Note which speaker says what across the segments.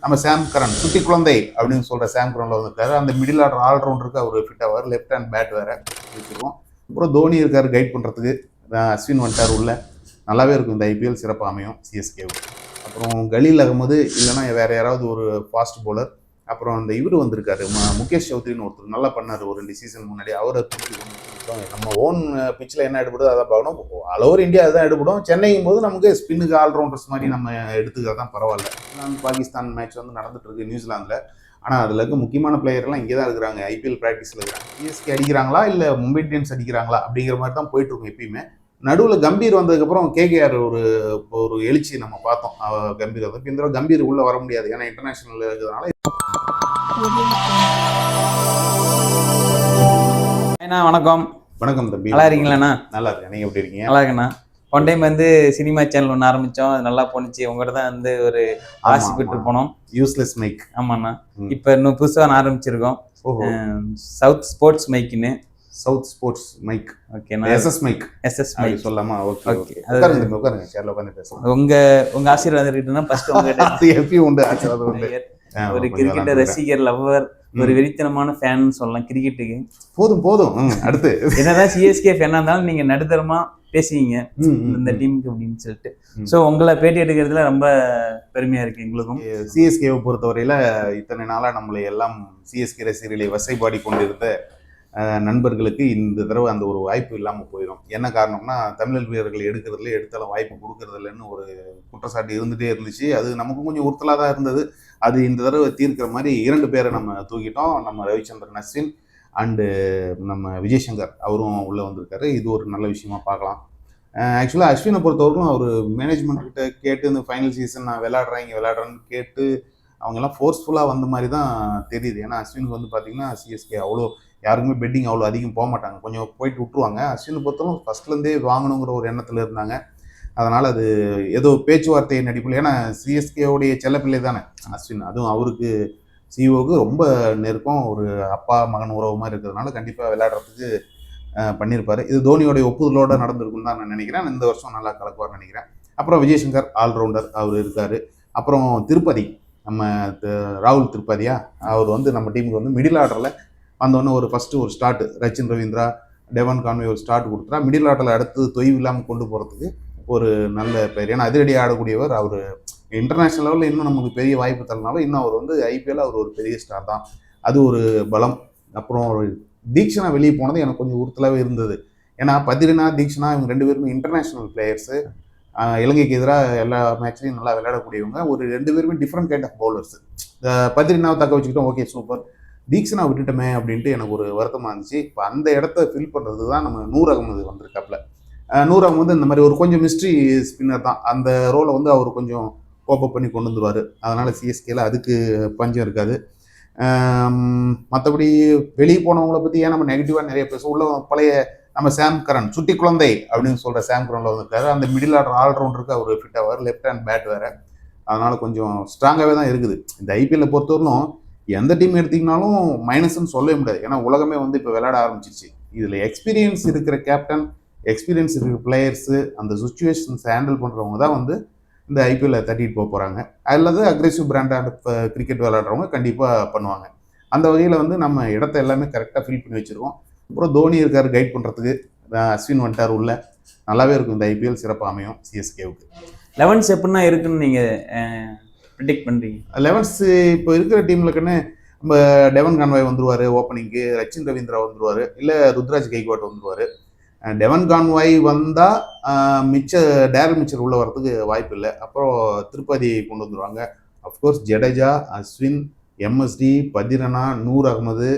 Speaker 1: நம்ம சாம் கரன் குட்டி குழந்தை அப்படின்னு சொல்ற சாம் கரன்ல வந்திருக்காரு. அந்த மிடில் ஆர்டர் ஆல்ரவுண்டருக்கு அவர் ஃபிட் ஆவார். லெஃப்ட் ஹேண்ட் பேட் வேற வச்சிருக்கோம். அப்புறம் தோனி இருக்காரு கைட் பண்றதுக்கு. அஸ்வின் வந்துட்டார் உள்ள. நல்லாவே இருக்கும் இந்த ஐபிஎல் சிறப்பாக அமையும் சிஎஸ்கேவுக்கு. அப்புறம் கலீல் அகமது இல்லைன்னா வேற யாராவது ஒரு ஃபாஸ்ட் பவுலர். அப்புறம் அந்த இவர் வந்திருக்காரு முகேஷ் சௌத்ரின்னு ஒருத்தர் நல்லா பண்ணார் ஒரு 2 சீசன் முன்னாடி. அவரை தூக்கி நம்ம ஓன் பிச்சில் என்ன எடுபடுதோ அதை பார்க்கணும். ஆல் ஓவர் இந்தியா அதுதான் எடுபடும். சென்னைக்கும் போது நமக்கு ஸ்பின்னுக்கு ஆல்ரவுண்டர்ஸ் மாதிரி நம்ம எடுத்துக்கிறது தான் பரவாயில்ல. பாகிஸ்தான் மேட்ச் வந்து நடந்துட்டு இருக்கு நியூசிலாந்தில். ஆனால் அதில் இருக்க முக்கியமான பிளேயர்லாம் இங்கே தான் இருக்கிறாங்க. ஐபிஎல் ப்ராக்டிஸில் இருக்கிறாங்க. சிஎஸ்கே அடிக்கிறாங்களா இல்லை மும்பை இந்தியன்ஸ் அடிக்கிறாங்களா அப்படிங்கிற மாதிரி தான் போயிட்டு இருக்கும் எப்பயுமே. நடுவில் கம்பீர் வந்ததுக்கப்புறம் கேகேஆர் ஒரு எழுச்சி நம்ம பார்த்தோம். கம்பீர் வந்து இந்த தடவை கம்பீர் உள்ளே வர முடியாது, ஏன்னா இன்டர்நேஷனல் இருக்கிறதுனால.
Speaker 2: வணக்கம்.
Speaker 1: வணக்கம் தம்பி.
Speaker 2: நல்லா இருக்கீங்களாண்ணா?
Speaker 1: நல்லா இருக்கேன். நீங்க எப்படி இருக்கீங்க?
Speaker 2: நல்லா இருக்கேண்ணா. ஒன் டைம் வந்து சினிமா சேனல் ஒன்று ஆரம்பிச்சோம், அது நல்லா போனுச்சு. உங்கள்கிட்ட தான் வந்து ஒரு ஆசி பெற்று போனோம்.
Speaker 1: Useless mic.
Speaker 2: ஆமாண்ணா. இப்போ இன்னும் புதுசாக ஆரம்பிச்சிருக்கோம். சவுத் ஸ்போர்ட்ஸ் மைக்குன்னு.
Speaker 1: South sports mic.
Speaker 2: ஓகேண்ணா.
Speaker 1: SS mic.
Speaker 2: எஸ்எஸ் மைக்
Speaker 1: சொல்லாமா? Okay okay. உட்காருங்க சேர்ல உட்காந்து பேசலாம்.
Speaker 2: உங்க ஆசீர்வாதம் இருக்குன்னா ஃபர்ஸ்ட் உங்ககிட்ட
Speaker 1: எப்பயும் உண்டு ஆசீர்வாதம் உண்டு.
Speaker 2: ஒரு கிரிக்கெட் ரசிகர், லவ்வர், ஒரு வெறித்தனமான ஃபேன் சொல்லலாம் கிரிக்கெட்டுக்கு.
Speaker 1: போதும் போதும். அடுத்து
Speaker 2: என்னதான் சிஎஸ்கே ஃபேனா இருந்தாலும் நீங்க நடுத்தரமா பேசுவீங்க இந்த டீமுக்கு அப்படின்னு சொல்லிட்டு. ஸோ உங்களை பேட்டி எடுக்கிறதுல ரொம்ப பெருமையா இருக்கு எங்களுக்கும்.
Speaker 1: சிஎஸ்கேவை பொறுத்தவரையில இத்தனை நாளா நம்மளை எல்லாம் சிஎஸ்கே ரசிகர்களை வசைபாடி கொண்டிருந்த நண்பர்களுக்கு இந்த தடவை அந்த ஒரு வாய்ப்பு இல்லாமல் போயிடும். என்ன காரணம்னா, தமிழ் வீரர்கள் எடுக்கிறதுல எடுத்தாலும் வாய்ப்பு கொடுக்கறது இல்லைன்னு ஒரு குற்றச்சாட்டு இருந்துகிட்டே இருந்துச்சு. அது நமக்கு கொஞ்சம் உறுத்தலாக தான் இருந்தது. அது இந்த தடவை தீர்க்கிற மாதிரி 2 பேரை நம்ம தூக்கிட்டோம். நம்ம ரவிச்சந்திரன் அஸ்வின் அண்டு நம்ம விஜய்சங்கர் அவரும் உள்ளே வந்திருக்காரு. இது ஒரு நல்ல விஷயமா பார்க்கலாம். ஆக்சுவலாக அஸ்வினை பொறுத்தவரைக்கும் அவர் மேனேஜ்மெண்ட் கிட்ட கேட்டு இந்த ஃபைனல் சீசன் நான் விளையாடுறேன்னு கேட்டு அவங்கெல்லாம் ஃபோர்ஸ்ஃபுல்லாக வந்த மாதிரி தான் தெரியுது. ஏன்னா அஸ்வினுக்கு வந்து பார்த்தீங்கன்னா சிஎஸ்கே அவ்வளோ யாருக்குமே பெட்டிங் அவ்வளோ அதிகம் போக மாட்டாங்க, கொஞ்சம் போயிட்டு விட்டுருவாங்க. அஸ்வினை பொறுத்தவரை ஃபஸ்ட்லேருந்தே வாங்கணுங்கிற ஒரு எண்ணத்தில் இருந்தாங்க. அதனால் அது ஏதோ பேச்சுவார்த்தை நடிப்பில், ஏன்னா சிஎஸ்கேவுடைய செல்லப்பிள்ளை தானே அஸ்வின். அதுவும் அவருக்கு சிஓவுக்கு ரொம்ப நெருக்கம், ஒரு அப்பா மகன் உறவு மாதிரி இருக்கிறதுனால கண்டிப்பாக விளையாடுறதுக்கு பண்ணியிருப்பார். இது தோனியோடைய ஒப்புதலோடு நடந்திருக்குன்னு தான் நான் நினைக்கிறேன். இந்த வருஷம் நல்லா கலக்குவார்னு நினைக்கிறேன். அப்புறம் விஜய்சங்கர் ஆல்ரவுண்டர் அவர் இருக்கார். அப்புறம் திருப்பதி, நம்ம ராகுல் திருப்பதியா, அவர் வந்து நம்ம டீமுக்கு வந்து மிடில் ஆர்டரில் வந்தோடனே ஒரு ஃபஸ்ட்டு ஒரு ஸ்டார்ட் ரச்சின் ரவீந்திரா, டெவன் கான்வே ஒரு ஸ்டார்ட் கொடுத்துட்டா மிடில் ஆர்டரில் அடுத்து தொய்வு இல்லாமல் கொண்டு போகிறதுக்கு ஒரு நல்ல பேர். ஏன்னா அதிரடி ஆடக்கூடியவர் அவர். இன்டர்நேஷனல் லெவலில் இன்னும் நமக்கு பெரிய வாய்ப்பு தரனாலும் இன்னும் அவர் வந்து ஐபிஎல் அவர் ஒரு பெரிய ஸ்டார் தான். அது ஒரு பலம். அப்புறம் தீக்ஷனா வெளியே போனது எனக்கு கொஞ்சம் உறுத்தலாகவே இருந்தது. ஏன்னா பத்ரிநாத், தீக்ஷனா இவங்க 2 பேருமே இன்டர்நேஷ்னல் பிளேயர்ஸு. இலங்கைக்கு எதிராக எல்லா மேட்ச்லையும் நல்லா விளையாடக்கூடியவங்க. ஒரு 2 பேருமே different kind of bowlers. Badrinath தக்க வச்சுக்கிட்டோம், ஓகே சூப்பர். தீக்ஷனா விட்டுட்டோமே அப்படின்ட்டு எனக்கு ஒரு வருத்தமாக இருந்துச்சு. இப்போ அந்த இடத்த ஃபில் பண்ணுறது தான் நம்ம நூர் அகமது வந்திருக்காப்புல. நூர் அகமது இந்த மாதிரி ஒரு கொஞ்சம் மிஸ்ட்ரி ஸ்பின்னர் தான். அந்த ரோலை வந்து அவர் கொஞ்சம் கோப்பப் பண்ணி கொண்டு வந்துருவார். அதனால் சிஎஸ்கேல அதுக்கு பஞ்சம் இருக்காது. மற்றபடி வெளியே போனவங்கள பற்றி ஏன் நம்ம நெகட்டிவாக நிறைய பேசுவோம். உள்ள பழைய நம்ம சாம் கரன் சுட்டி குழந்தை அப்படின்னு சொல்கிற சாம் கரனில் வந்திருக்காரு. அந்த மிடில் ஆர்டர் ஆல்ரவுண்டருக்கு அவர் ஃபிட் ஆவார். லெஃப்ட் ஹேண்ட் பேட் வேறு. அதனால் கொஞ்சம் ஸ்ட்ராங்காகவே தான் இருக்குது. இந்த ஐபிஎல்லை பொறுத்தவரைக்கும் எந்த டீம் எடுத்திங்கனாலும் மைனஸ்ன்னு சொல்லவே முடியாது. ஏன்னா உலகமே வந்து இப்போ விளையாட ஆரம்பிச்சிச்சு. இதில் எக்ஸ்பீரியன்ஸ் இருக்கிற கேப்டன், எக்ஸ்பீரியன்ஸ் இருக்கிற பிளேயர்ஸு, அந்த சுச்சுவேஷன்ஸ் ஹேண்டில் பண்ணுறவங்க தான் வந்து இந்த ஐபிஎல்லை தட்டிட்டு போக போகிறாங்க. அல்லது அக்ரெசிவ் பிராண்டான கிரிக்கெட் விளையாடுறவங்க கண்டிப்பாக பண்ணுவாங்க. அந்த வகையில் வந்து நம்ம இடத்த எல்லாமே கரெக்டாக ஃபில் பண்ணி வச்சுருக்கோம். அப்புறம் தோனி இருக்கார் கைட் பண்ணுறதுக்கு. அஸ்வின் வந்துட்டார் உள்ள. நல்லாவே இருக்கும் இந்த ஐபிஎல் சிறப்பாக அமையும் சிஎஸ்கேவுக்கு.
Speaker 2: 11s எப்படின்னா இருக்குன்னு நீங்கள் ப்ரிடிக்ட் பண்ணுறீங்க?
Speaker 1: 11s இப்போ இருக்கிற டீம்லக்குன்னு நம்ம டெவன் கான்வாய் வந்துருவார் ஓப்பனிங்க்கு, ரச்சின் ரவீந்திரா வந்துருவார், இல்லை ருத்ராஜ் கைக்வாட் வந்துருவார். டெவன் கான்வாய் வந்தால் டேரல் மிச்சர் உள்ளே வரதுக்கு வாய்ப்பு இல்லை. அப்புறம் திருப்பதி கொண்டு வந்துடுவாங்க. அஃப்கோர்ஸ் ஜடேஜா, அஸ்வின், எம்எஸ்டி, பத்ரினா, நூர் அகமது,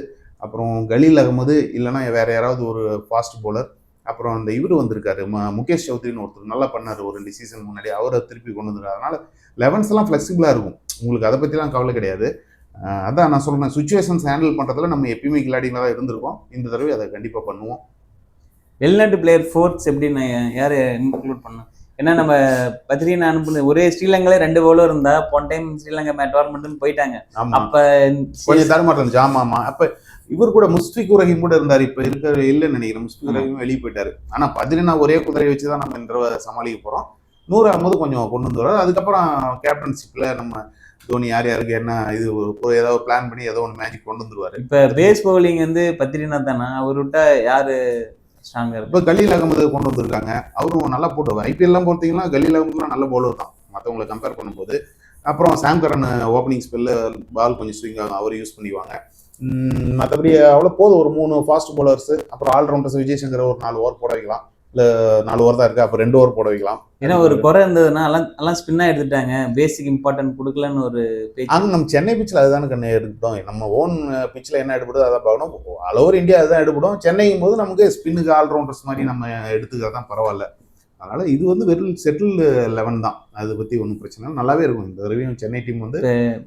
Speaker 1: அப்புறம் கலீல் அகமது இல்லைனா வேறு யாராவது ஒரு ஃபாஸ்ட் பவுலர். அப்புறம் அந்த இவர் வந்திருக்காரு முகேஷ் சௌத்ரின்னு ஒருத்தர் நல்லா பண்ணார் ஒரு 2 சீசன் முன்னாடி. அவரை திருப்பி கொண்டு வந்துருக்காரு. அதனால் 11s எல்லாம் ஃப்ளெக்சிபிளாக இருக்கும். உங்களுக்கு அதை பற்றிலாம் கவலை கிடையாது. அதான் நான் சொல்கிறேன், சுச்சுவேஷன்ஸ் ஹேண்டில் பண்ணுறதுல நம்ம எப்பயுமே கிளாடிங்களாக தான் இருந்திருக்கோம். இந்த தடவை அதை கண்டிப்பாக பண்ணுவோம்.
Speaker 2: வெளிநாட்டு பிளேயர் ஃபோர்த்ஸ் எப்படி நான் யார் இன்க்ளூட் பண்ணேன்? ஏன்னா நம்ம பத்ரினா அனுப்புன ஒரே ஸ்ரீலங்காலே 2 பவுலர் இருந்தா போன டைம் ஸ்ரீலங்கா டோர்னமெண்ட்னு போயிட்டாங்க.
Speaker 1: அப்போ கொஞ்சம் தரமாட்டம் இருந்துச்சு. ஆமாம். அப்போ இவர் கூட முஸ்ஃபிக் ரஹீம் கூட இருந்தார். இப்போ இல்லைன்னு நினைக்கிறேன். முஸ்ஃபிக் ரஹீம் வெளியே போயிட்டாரு. ஆனால் பத்ரினா ஒரே குதிரையை வச்சு தான் நம்ம இந்த சமாளிக்க போகிறோம். நூர் அகமது கொஞ்சம் கொண்டு வந்துடுவார். அதுக்கப்புறம் கேப்டன்ஷிப்பில் நம்ம தோனி யார் யாருக்கு என்ன இது ஏதாவது பிளான் பண்ணி ஏதோ ஒன்று மேஜிக் கொண்டு வந்துருவாரு.
Speaker 2: இப்ப பேஸ் பவுலிங் வந்து பத்ரிநாத் தானா, அவர் விட்டா யாரு ஸ்ட்ராங்கா
Speaker 1: இப்போ கலீல் அகமது கொண்டு வந்திருக்காங்க, அவரும் நல்லா போட்டுவார். ஐபிஎல்லாம் பார்த்தீங்கன்னா கலீல் அகமதுலாம் நல்ல பவுலர் தான் மற்றவங்களை கம்பேர் பண்ணும்போது. அப்புறம் சாம் கரன் ஓப்பனிங் ஸ்பெல்ல பால் கொஞ்சம் ஸ்விங் ஆகும், அவர் யூஸ் பண்ணிக்குவாங்க. மற்றபடி அவ்வளோ போதும், ஒரு 3 ஃபாஸ்ட் பவுலர்ஸ், அப்புறம் ஆல்ரவுண்டர்ஸ் விஜய் சங்கர் ஒரு 4 ஓவர் போட வைக்கலாம். இல்லை 4 ஓவர் தான் இருக்குது, அப்போ 2 ஓவர் போட வைக்கலாம்.
Speaker 2: ஏன்னா ஒரு குறை இருந்ததுன்னா எல்லாம் ஸ்பின்னா எடுத்துட்டாங்க, பேசிக் இம்பார்ட்டன்ட் கொடுக்கலன்னு ஒரு பேச்சு.
Speaker 1: ஆனால் நம்ம சென்னை பிச்சில் அதுதானே கண்ணு எடுத்துட்டோம். நம்ம ஓன் பிச்சில் என்ன எடுப்படுதோ அதை பார்க்கணும். ஆல் ஓவர் இந்தியா அதுதான் எடுப்படும். சென்னையும் போது நமக்கு ஸ்பின்னுக்கு ஆல்ரவுண்டர்ஸ் மாதிரி நம்ம எடுத்துக்கிறது தான் பரவாயில்ல. அதனால இது வந்து வெறும் செட்டில்டு 11 தான், அதை பற்றி ஒன்றும் பிரச்சனை இல்லை, நல்லாவே இருக்கும். இந்த தடவையும் சென்னை டீம் வந்து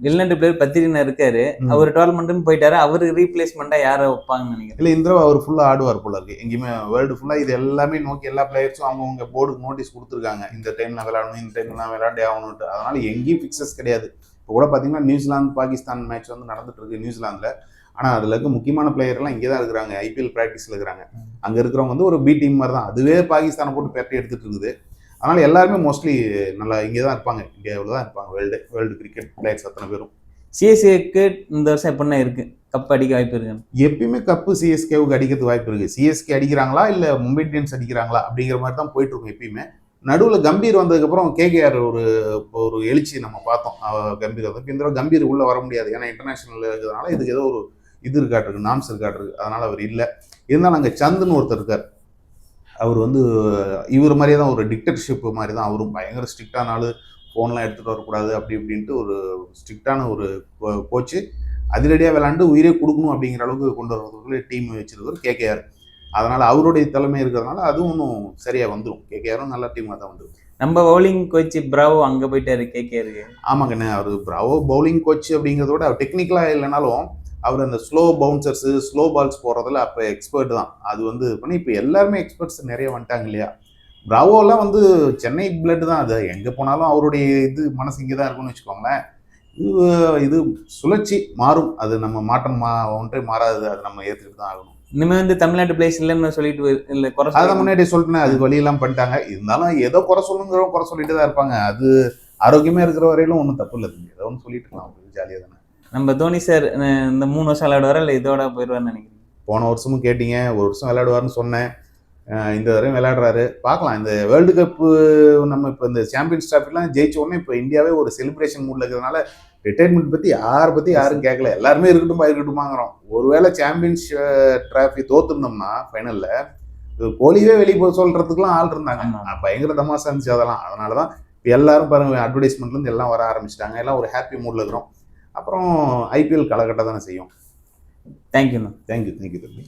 Speaker 2: வெளிநாட்டு பிளேயர் பத்ரினா இருக்காரு, அவர் டோர்னமெண்ட்னு போயிட்டாரு, அவருக்கு ரீப்ளேஸ்மெண்ட்டாக யாரை வைப்பாங்கன்னு நினைக்கிறேன்.
Speaker 1: இல்லை, இந்த தடவை அவர் ஃபுல்லாக ஆடுவார் போல இருக்கு. எங்கேயுமே வேர்ல்டு ஃபுல்லாக இது எல்லாமே நோக்கி எல்லா பிளேயர்ஸும் அவங்கவுங்க போர்டுக்கு நோட்டீஸ் கொடுத்துருக்காங்க, இந்த டைமில் விளையாடணும், இந்த டைம்லாம் விளையாண்டே ஆகணும்ட்டு. அதனால எங்கேயும் ஃபிக்ஸஸ் கிடையாது. இப்போ கூட பார்த்தீங்கன்னா நியூசிலாந்து பாகிஸ்தான் மேட்ச் வந்து நடந்துட்டு இருக்கு நியூசிலாந்தில். ஆனால் அதில் இருக்க முக்கியமான பிளேயர்லாம் இங்கே தான் இருக்கிறாங்க, ஐபிஎல் ப்ராக்டிஸில் இருக்கிறாங்க. அங்கே இருக்கிறவங்க வந்து ஒரு பி டீம் மாதிரி தான், அதுவே பாகிஸ்தானை போட்டு பேட்டை எடுத்துகிட்டு இருக்குது. அதனால் எல்லாருமே மோஸ்ட்லி நல்லா இங்கே தான் இருப்பாங்க, இந்தியாவில் தான் இருப்பாங்க. வேர்ல்டு கிரிக்கெட் பிளேயர்ஸ் அத்தனை பேரும்.
Speaker 2: சிஎஸ்கேக்கு இந்த வருஷம் எப்படின்னா இருக்கு, கப் அடிக்க வாய்ப்பு இருக்கு?
Speaker 1: எப்பயுமே கப்பு சிஎஸ்கேவுக்கு அடிக்கிறதுக்கு வாய்ப்பு இருக்குது. சிஎஸ்கே அடிக்கிறாங்களா இல்லை மும்பை இந்தியன்ஸ் அடிக்கிறாங்களா அப்படிங்கிற மாதிரி தான் போயிட்டு இருக்கும் எப்பயுமே. நடுவில் கம்பீர் வந்ததுக்கப்புறம் கேகேஆர் ஒரு எழுச்சி நம்ம பார்த்தோம். கம்பீர் வந்து இந்த தடவை கம்பீர் உள்ளே வர முடியாது, ஏன்னா இன்டர்நேஷனல் இருக்கிறதுனால இதுக்கு ஏதோ ஒரு இது இருக்காட்டிருக்கு, நாம்ஸ் இருக்காட்டிருக்கு. அதனால் அவர் இல்லை. இருந்தாலும் அங்கே சந்துன்னு ஒருத்தர் இருக்கார், அவர் வந்து இவர் மாதிரியே தான், ஒரு டிக்டேட்டர்ஷிப் மாதிரி தான். அவரும் பயங்கர ஸ்ட்ரிக்டான ஆள், ஃபோன்லாம் எடுத்துகிட்டு வரக்கூடாது அப்படி இப்படின்ட்டு ஒரு ஸ்ட்ரிக்டான ஒரு கோச்சு. அதிரடியாக விளையாண்டு உயிரே கொடுக்கணும் அப்படிங்கிற அளவுக்கு கொண்டு வரதுக்குள்ளே டீம் வச்சிருக்காரு கேகேஆர். அதனால் அவருடைய தலைமை இருக்கிறதுனால அதுவும் ஒன்றும் சரியாக வந்துடும். கேகேஆரும் நல்ல டீமாக தான் வந்துடும்.
Speaker 2: நம்ம பவுலிங் கோச் பிராவோ அங்கே போயிட்டாரு கேகேஆருக்கு.
Speaker 1: ஆமாங்கண்ணே, அவர் பிராவோ பவுலிங் கோச் அப்படிங்கிறத விட அவர் டெக்னிக்கலாக இல்லைனாலும் அவர் அந்த ஸ்லோ பவுன்சர்ஸு ஸ்லோ பால்ஸ் போடுறதுல அப்போ எக்ஸ்பர்ட் தான். அது வந்து பண்ணி இப்போ எல்லாருமே எக்ஸ்பர்ட்ஸ் நிறைய வந்துட்டாங்க இல்லையா. பிராவோலாம் வந்து சென்னை பிளட் தான், அது எங்கே போனாலும் அவருடைய இது மனசு இங்கே தான் இருக்கும்னு வச்சுக்கோங்களேன். இது சுழற்சி மாறும், அது நம்ம மாற்றம் ஒன்றே மாறாது, அது நம்ம ஏற்றுக்கிட்டு தான் ஆகணும்.
Speaker 2: இனிமேல் வந்து தமிழ்நாட்டு பிளேஸ் இல்லைன்னு சொல்லிட்டு இல்லை, குறை
Speaker 1: அதை முன்னாடி சொல்லிட்டேன், அது வழியெல்லாம் பண்ணிட்டாங்க. இருந்தாலும் ஏதோ குறை சொல்லுங்கிறவங்க குறை சொல்லிட்டு தான் இருப்பாங்க. அது ஆரோக்கியமாக இருக்கிற வரையிலும் ஒன்றும் தப்பு இல்லை, ஏதோ ஒன்று சொல்லிட்டு இருக்கலாம், ஜாலியாக தானே.
Speaker 2: நம்ம தோனி சார் இந்த 3 வருஷம் விளையாடுவாரா இல்லை இதோட போயிடுவார்னு நினைக்கிறேன்?
Speaker 1: போன வருஷமும் கேட்டீங்க, ஒரு வருஷம் விளையாடுவார்னு சொன்னேன். இந்த வரையும் விளையாடுறாரு, பார்க்கலாம். இந்த வேர்ல்டு கப்பு நம்ம இப்போ இந்த சாம்பியன்ஸ் டிராஃபிலாம் ஜெயிச்ச உடனே இப்போ இந்தியாவே ஒரு செலிப்ரேஷன் மூடில் இருக்கிறதுனால ரிட்டைர்மெண்ட் பற்றி யாரும் கேட்கல. எல்லாருமே இருக்கட்டுமாங்கிறோம். ஒருவேளை சாம்பியன்ஸ் டிராஃபி தோத்துருந்தோம்னா ஃபைனலில் கோலியே வெளியே போய் சொல்கிறதுக்குலாம் ஆள் இருந்தாங்க, பயங்கர தமாசா இருந்துச்சு அதெல்லாம். அதனால தான் இப்போ எல்லாரும் பாருங்கள், அட்வர்டைஸ்மெண்ட்லேருந்து எல்லாம் வர ஆரம்பிச்சிட்டாங்க, எல்லாம் ஒரு ஹாப்பி மூடில் இருக்கிறோம். அப்புறம் ஐபிஎல் களைகட்ட தானே செய்யும்.
Speaker 2: தேங்க்யூண்ணா.
Speaker 1: தேங்க்யூ தம்பி.